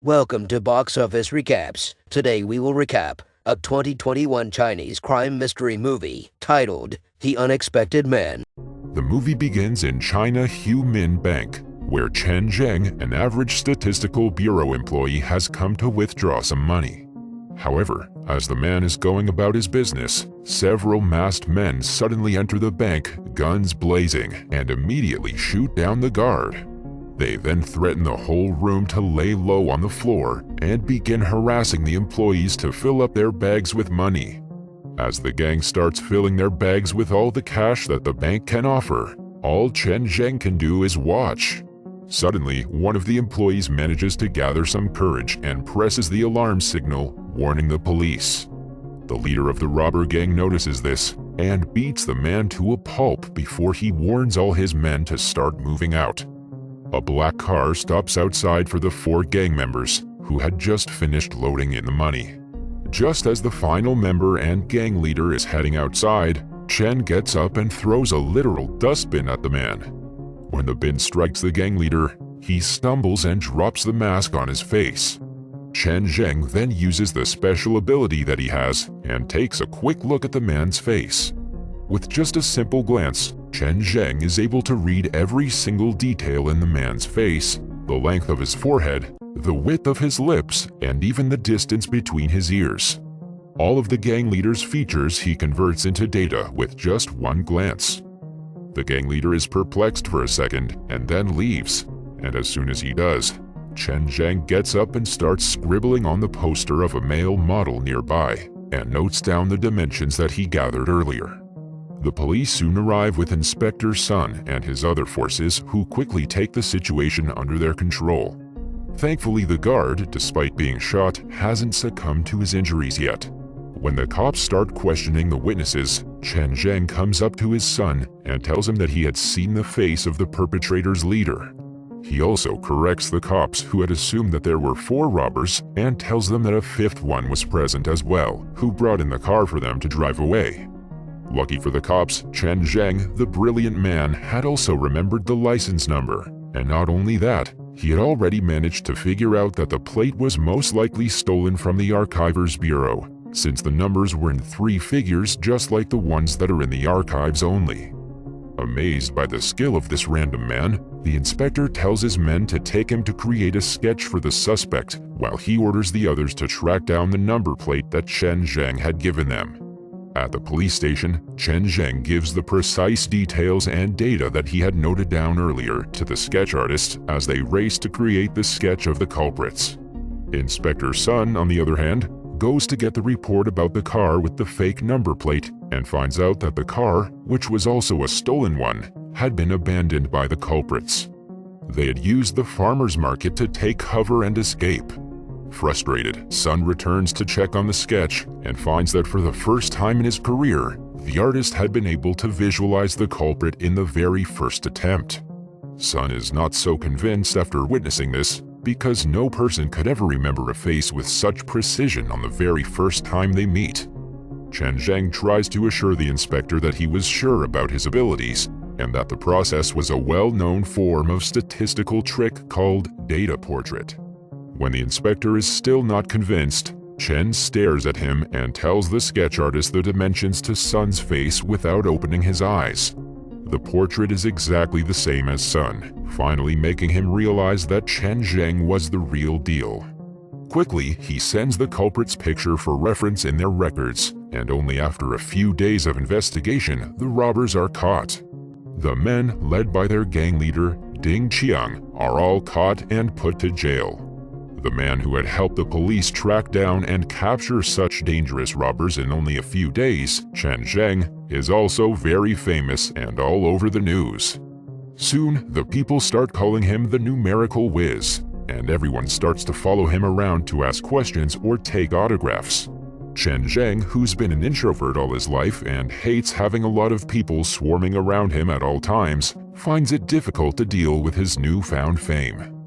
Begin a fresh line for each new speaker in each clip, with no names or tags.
Welcome to Box Office Recaps. Today we will recap a 2021 Chinese crime mystery movie titled The Unexpected Man.
The movie begins in China Huimin Bank, where Chen Zheng, an average statistical bureau employee, has come to withdraw some money. However, as the man is going about his business, several masked men suddenly enter the bank, guns blazing, and immediately shoot down the guard. They then threaten the whole room to lay low on the floor and begin harassing the employees to fill up their bags with money. As the gang starts filling their bags with all the cash that the bank can offer, all Chen Zheng can do is watch. Suddenly, one of the employees manages to gather some courage and presses the alarm signal, warning the police. The leader of the robber gang notices this and beats the man to a pulp before he warns all his men to start moving out. A black car stops outside for the 4 gang members, who had just finished loading in the money. Just as the final member and gang leader is heading outside, Chen gets up and throws a literal dustbin at the man. When the bin strikes the gang leader, he stumbles and drops the mask on his face. Chen Zheng then uses the special ability that he has and takes a quick look at the man's face. With just a simple glance, Chen Zheng is able to read every single detail in the man's face, the length of his forehead, the width of his lips, and even the distance between his ears. All of the gang leader's features he converts into data with just one glance. The gang leader is perplexed for a second and then leaves, and as soon as he does, Chen Zheng gets up and starts scribbling on the poster of a male model nearby and notes down the dimensions that he gathered earlier. The police soon arrive with Inspector Sun and his other forces, who quickly take the situation under their control. Thankfully, the guard, despite being shot, hasn't succumbed to his injuries yet. When the cops start questioning the witnesses, Chen Zheng comes up to his son and tells him that he had seen the face of the perpetrator's leader. He also corrects the cops who had assumed that there were 4 robbers and tells them that a 5th one was present as well, who brought in the car for them to drive away. Lucky for the cops, Chen Zheng, the brilliant man, had also remembered the license number, and not only that, he had already managed to figure out that the plate was most likely stolen from the Archiver's Bureau, since the numbers were in 3 figures just like the ones that are in the archives only. Amazed by the skill of this random man, the inspector tells his men to take him to create a sketch for the suspect, while he orders the others to track down the number plate that Chen Zheng had given them. At the police station, Chen Zheng gives the precise details and data that he had noted down earlier to the sketch artist as they race to create the sketch of the culprits. Inspector Sun, on the other hand, goes to get the report about the car with the fake number plate and finds out that the car, which was also a stolen one, had been abandoned by the culprits. They had used the farmer's market to take cover and escape. Frustrated, Sun returns to check on the sketch and finds that for the first time in his career, the artist had been able to visualize the culprit in the very first attempt. Sun is not so convinced after witnessing this, because no person could ever remember a face with such precision on the very first time they meet. Chen Zheng tries to assure the inspector that he was sure about his abilities, and that the process was a well-known form of statistical trick called data portrait. When the inspector is still not convinced, Chen stares at him and tells the sketch artist the dimensions to Sun's face without opening his eyes. The portrait is exactly the same as Sun, finally making him realize that Chen Zheng was the real deal. Quickly, he sends the culprit's picture for reference in their records, and only after a few days of investigation, the robbers are caught. The men, led by their gang leader, Ding Qiang, are all caught and put to jail. The man who had helped the police track down and capture such dangerous robbers in only a few days, Chen Zheng, is also very famous and all over the news. Soon, the people start calling him the numerical whiz, and everyone starts to follow him around to ask questions or take autographs. Chen Zheng, who's been an introvert all his life and hates having a lot of people swarming around him at all times, finds it difficult to deal with his newfound fame.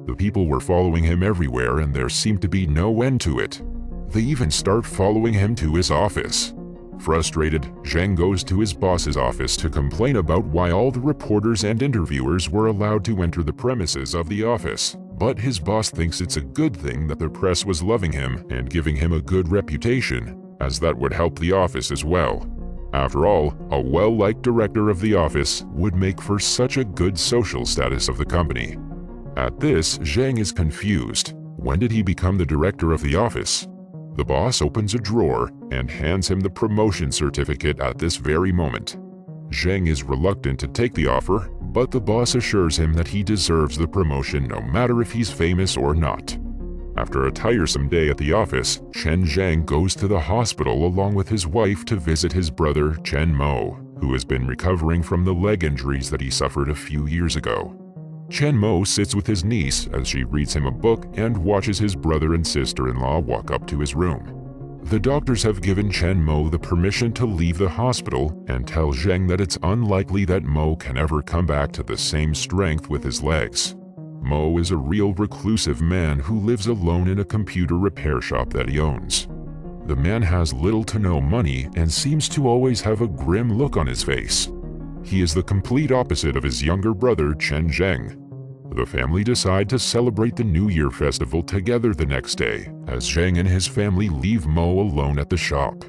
The people were following him everywhere and there seemed to be no end to it. They even start following him to his office. Frustrated, Zheng goes to his boss's office to complain about why all the reporters and interviewers were allowed to enter the premises of the office, But his boss thinks it's a good thing that the press was loving him and giving him a good reputation, as that would help the office as well. After all, a well-liked director of the office would make for such a good social status of the company. At this, Zheng is confused. When did he become the director of the office? The boss opens a drawer and hands him the promotion certificate at this very moment. Zheng is reluctant to take the offer, but the boss assures him that he deserves the promotion no matter if he's famous or not. After a tiresome day at the office, Chen Zheng goes to the hospital along with his wife to visit his brother Chen Mo, who has been recovering from the leg injuries that he suffered a few years ago. Chen Mo sits with his niece as she reads him a book and watches his brother and sister-in-law walk up to his room. The doctors have given Chen Mo the permission to leave the hospital and tell Zheng that it's unlikely that Mo can ever come back to the same strength with his legs. Mo is a real reclusive man who lives alone in a computer repair shop that he owns. The man has little to no money and seems to always have a grim look on his face. He is the complete opposite of his younger brother Chen Zheng. The family decide to celebrate the New Year festival together the next day, as Zheng and his family leave Mo alone at the shop.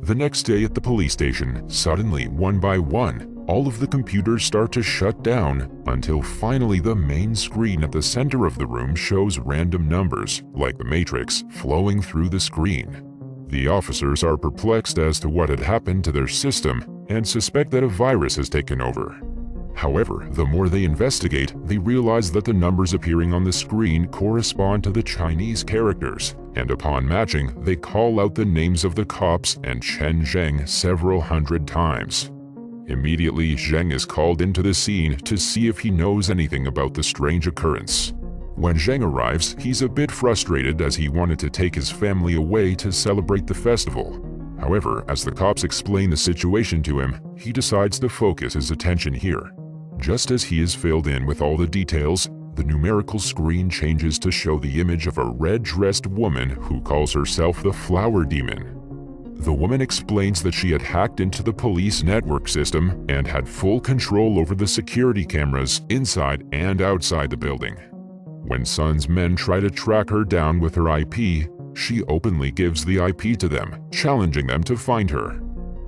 The next day at the police station, suddenly, one by one, all of the computers start to shut down until finally the main screen at the center of the room shows random numbers, like the Matrix, flowing through the screen. The officers are perplexed as to what had happened to their system and suspect that a virus has taken over. However, the more they investigate, they realize that the numbers appearing on the screen correspond to the Chinese characters, and upon matching, they call out the names of the cops and Chen Zheng several hundred times. Immediately, Zheng is called into the scene to see if he knows anything about the strange occurrence. When Zheng arrives, he's a bit frustrated as he wanted to take his family away to celebrate the festival. However, as the cops explain the situation to him, he decides to focus his attention here. Just as he is filled in with all the details, the numerical screen changes to show the image of a red-dressed woman who calls herself the Flower Demon. The woman explains that she had hacked into the police network system and had full control over the security cameras inside and outside the building. When Sun's men try to track her down with her IP, she openly gives the IP to them, challenging them to find her.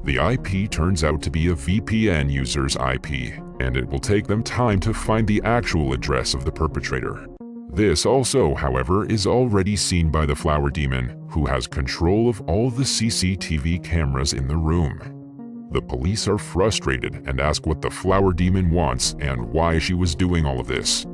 The IP turns out to be a VPN user's IP, and it will take them time to find the actual address of the perpetrator. This also, however, is already seen by the Flower Demon, who has control of all the CCTV cameras in the room. The police are frustrated and ask what the Flower Demon wants and why she was doing all of this.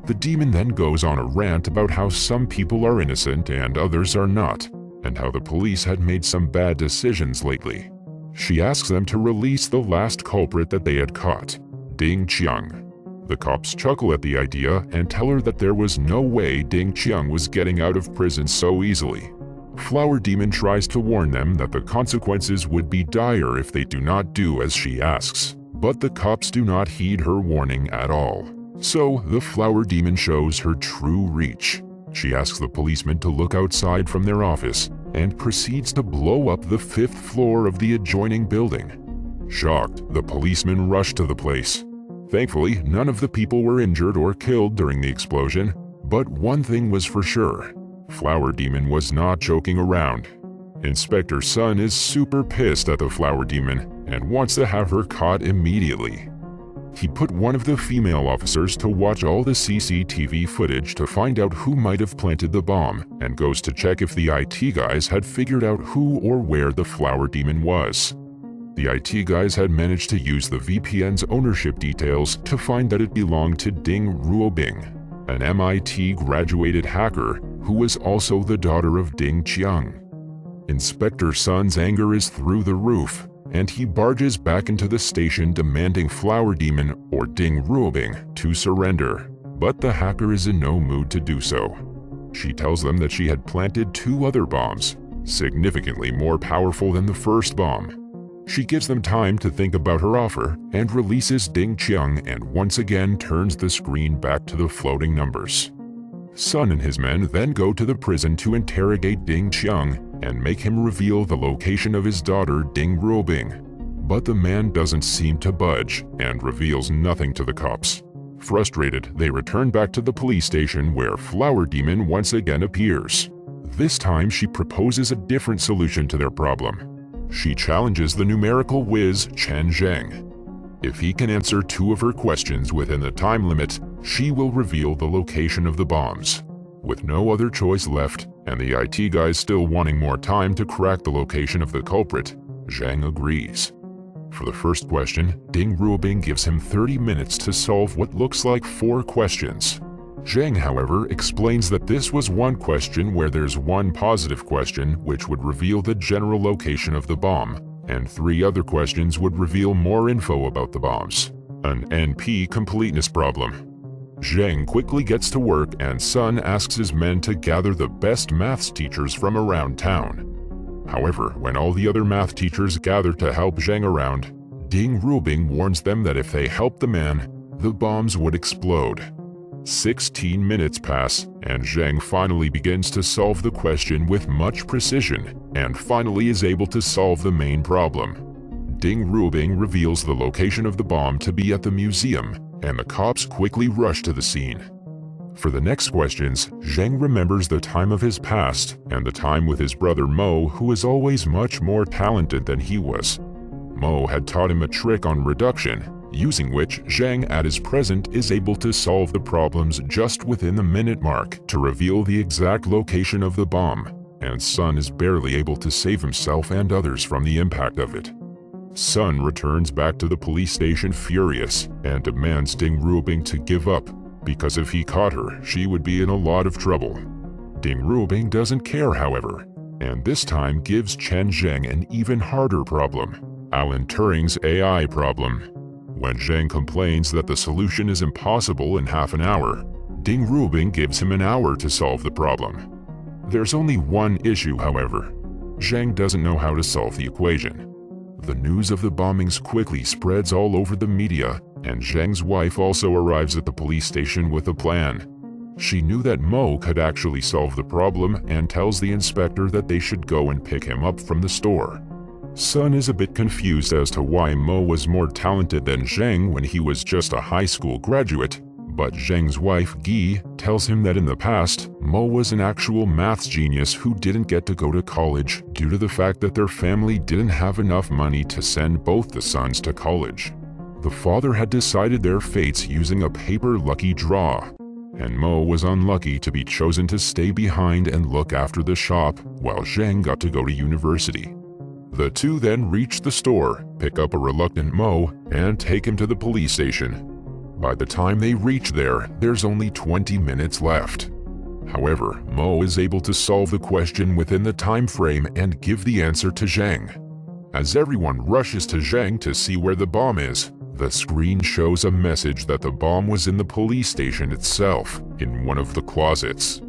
The demon then goes on a rant about how some people are innocent and others are not, and how the police had made some bad decisions lately. She asks them to release the last culprit that they had caught, Ding Qiang. The cops chuckle at the idea and tell her that there was no way Ding Qiang was getting out of prison so easily. Flower Demon tries to warn them that the consequences would be dire if they do not do as she asks, but the cops do not heed her warning at all. So, the Flower Demon shows her true reach. She asks the policemen to look outside from their office and proceeds to blow up the 5th floor of the adjoining building. Shocked, the policemen rush to the place. Thankfully, none of the people were injured or killed during the explosion, but one thing was for sure. Flower Demon was not joking around. Inspector Sun is super pissed at the Flower Demon and wants to have her caught immediately. He put one of the female officers to watch all the CCTV footage to find out who might have planted the bomb, and goes to check if the IT guys had figured out who or where the Flower Demon was. The IT guys had managed to use the VPN's ownership details to find that it belonged to Ding Ruobing, an MIT graduated hacker who was also the daughter of Ding Qiang. Inspector Sun's anger is through the roof, and he barges back into the station demanding Flower Demon, or Ding Ruobing, to surrender, but the hacker is in no mood to do so. She tells them that she had planted 2 other bombs, significantly more powerful than the first bomb. She gives them time to think about her offer and releases Ding Qiang and once again turns the screen back to the floating numbers. Sun and his men then go to the prison to interrogate Ding Qiang and make him reveal the location of his daughter Ding Ruobing. But the man doesn't seem to budge and reveals nothing to the cops. Frustrated, they return back to the police station where Flower Demon once again appears. This time, she proposes a different solution to their problem. She challenges the numerical whiz Chen Zheng. If he can answer 2 of her questions within the time limit, she will reveal the location of the bombs. With no other choice left, and the IT guys still wanting more time to crack the location of the culprit, Zheng agrees. For the first question, Ding Ruobing gives him 30 minutes to solve what looks like 4 questions. Zheng, however, explains that this was one question where there's one positive question which would reveal the general location of the bomb, and 3 other questions would reveal more info about the bombs. An NP completeness problem. Zheng quickly gets to work and Sun asks his men to gather the best maths teachers from around town. However, when all the other math teachers gather to help Zheng around, Ding Ruobing warns them that if they help the man, the bombs would explode. 16 minutes pass, and Zheng finally begins to solve the question with much precision, and finally is able to solve the main problem. Ding Ruobing reveals the location of the bomb to be at the museum, and the cops quickly rush to the scene. For the next questions, Zheng remembers the time of his past and the time with his brother Mo, who is always much more talented than he was. Mo had taught him a trick on reduction, using which Zheng at his present is able to solve the problems just within the minute mark to reveal the exact location of the bomb, and Sun is barely able to save himself and others from the impact of it. Sun returns back to the police station furious and demands Ding Ruobing to give up, because if he caught her, she would be in a lot of trouble. Ding Ruobing doesn't care, however, and this time gives Chen Zheng an even harder problem, Alan Turing's AI problem. When Zheng complains that the solution is impossible in half an hour, Ding Ruobing gives him an hour to solve the problem. There's only one issue, however. Zheng doesn't know how to solve the equation. The news of the bombings quickly spreads all over the media, and Zheng's wife also arrives at the police station with a plan. She knew that Mo could actually solve the problem and tells the inspector that they should go and pick him up from the store. Sun is a bit confused as to why Mo was more talented than Zheng when he was just a high school graduate, but Zheng's wife, Guy, tells him that in the past, Mo was an actual maths genius who didn't get to go to college due to the fact that their family didn't have enough money to send both the sons to college. The father had decided their fates using a paper lucky draw, and Mo was unlucky to be chosen to stay behind and look after the shop while Zheng got to go to university. The two then reach the store, pick up a reluctant Mo, and take him to the police station. By the time they reach there, there's only 20 minutes left. However, Mo is able to solve the question within the time frame and give the answer to Zheng. As everyone rushes to Zheng to see where the bomb is, the screen shows a message that the bomb was in the police station itself, in one of the closets.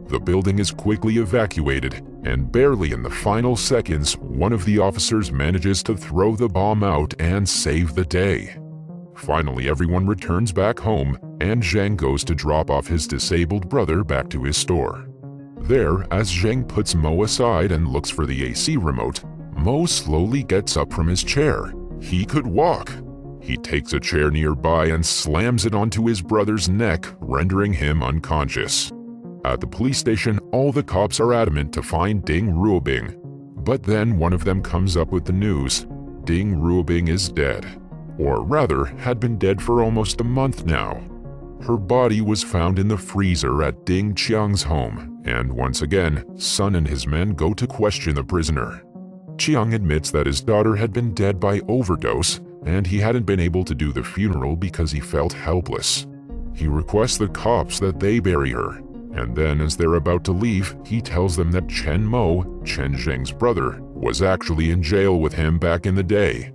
The building is quickly evacuated, and barely in the final seconds, one of the officers manages to throw the bomb out and save the day. Finally, everyone returns back home, and Zheng goes to drop off his disabled brother back to his store. There, as Zheng puts Mo aside and looks for the AC remote, Mo slowly gets up from his chair. He could walk. He takes a chair nearby and slams it onto his brother's neck, rendering him unconscious. At the police station, all the cops are adamant to find Ding Ruobing. But then one of them comes up with the news. Ding Ruobing is dead. Or rather, had been dead for almost a month now. Her body was found in the freezer at Ding Qiang's home, and once again, Sun and his men go to question the prisoner. Qiang admits that his daughter had been dead by overdose, and he hadn't been able to do the funeral because he felt helpless. He requests the cops that they bury her, and then as they're about to leave, he tells them that Chen Mo, Chen Zheng's brother, was actually in jail with him back in the day.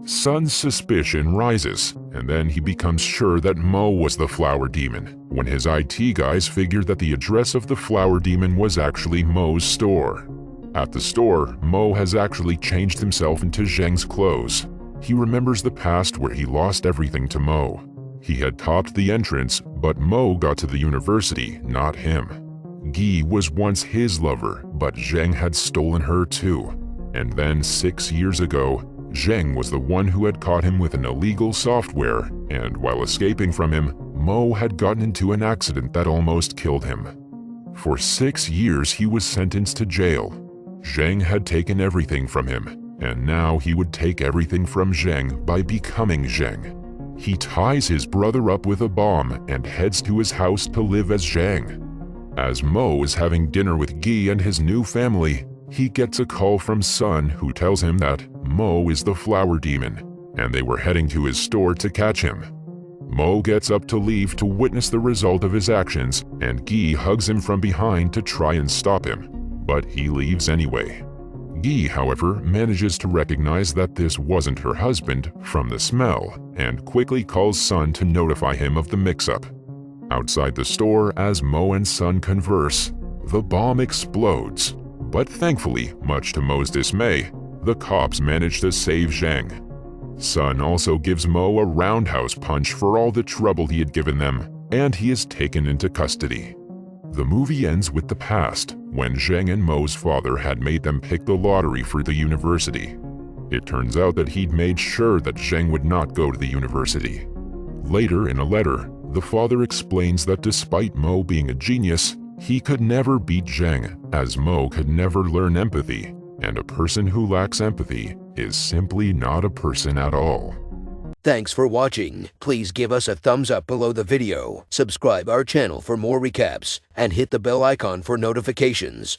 Sun's suspicion rises, and then he becomes sure that Mo was the Flower Demon, when his IT guys figured that the address of the Flower Demon was actually Mo's store. At the store, Mo has actually changed himself into Zheng's clothes. He remembers the past where he lost everything to Mo. He had topped the entrance, but Mo got to the university, not him. Guy was once his lover, but Zheng had stolen her too. And then 6 years ago, Zheng was the one who had caught him with an illegal software, and while escaping from him, Mo had gotten into an accident that almost killed him. For 6 years he was sentenced to jail. Zheng had taken everything from him, and now he would take everything from Zheng by becoming Zheng. He ties his brother up with a bomb and heads to his house to live as Zheng. As Mo is having dinner with Guy and his new family, he gets a call from Sun who tells him that Mo is the flower demon, and they were heading to his store to catch him. Mo gets up to leave to witness the result of his actions, and Guy hugs him from behind to try and stop him, but he leaves anyway. Guy, however, manages to recognize that this wasn't her husband from the smell, and quickly calls Sun to notify him of the mix-up. Outside the store, as Mo and Sun converse, the bomb explodes, but thankfully, much to Mo's dismay, the cops manage to save Zheng. Sun also gives Mo a roundhouse punch for all the trouble he had given them, and he is taken into custody. The movie ends with the past, when Zheng and Mo's father had made them pick the lottery for the university. It turns out that he'd made sure that Zheng would not go to the university. Later, in a letter, the father explains that despite Mo being a genius, he could never beat Zheng, as Mo could never learn empathy, and a person who lacks empathy is simply not a person at all.
Thanks for watching. Please give us a thumbs up below the video, subscribe our channel for more recaps, and hit the bell icon for notifications.